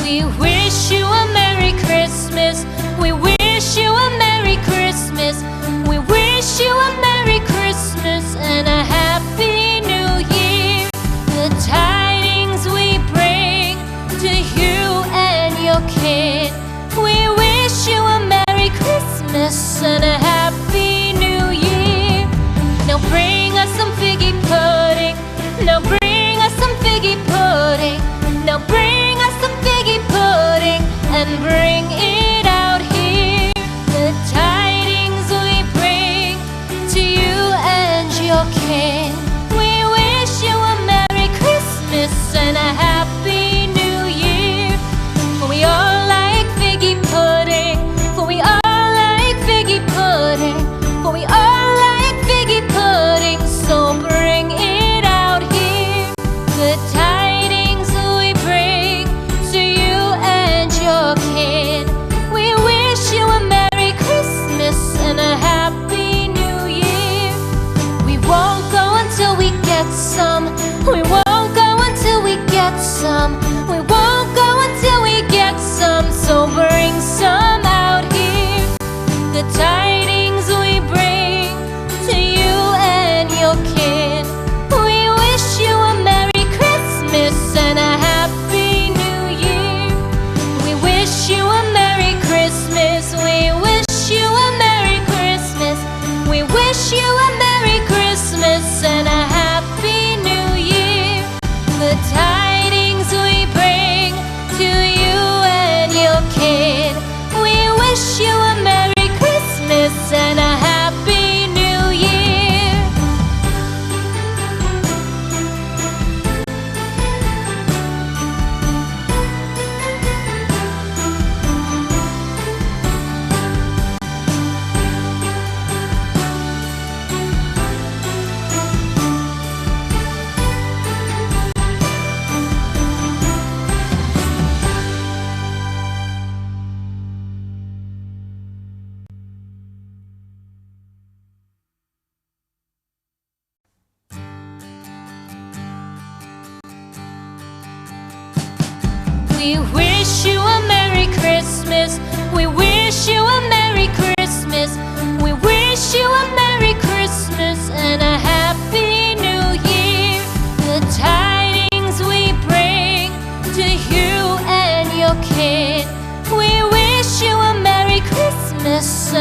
We wish you a Merry Christmas. We wish you a Merry Christmas. We wish you a Merry Christmas and a Happy New Year. The tidings we bring to you and your kid. We wish you a Merry Christmas and a Happy New Year. Now bring us some figgy pudding. Now bring us some figgy pudding. Now bring us some figgy pudding and bring it out here. The tidings we bring to you and your kin. We wish you a Merry Christmas and a Happy New Year. For we all like figgy pudding. For we all like figgy pudding. For we all like figgy pudding. So bring it out here. The tidings we bring to you and your kid. We wish you a Merry Christmas and a Happy New Year. We won't go until we get some. We won't go until we get some. We won't go until we get some. So bring some out here. The tidings we bring to you and your kid. We wish you a Merry Christmas and a Happy New Year. We wish you a Merry Christmas. We wish you a Merry Christmas. We wish you a Merry Christmas and a Happy New Year. The tidings we bring to you and your kid. We wish you a Merry Christmas and a Happy New Year. We wish you a Merry Christmas. We wish you a Merry Christmas. We wish you a Merry Christmas and a Happy New Year. The tidings we bring to you and your kid. We wish you a Merry Christmas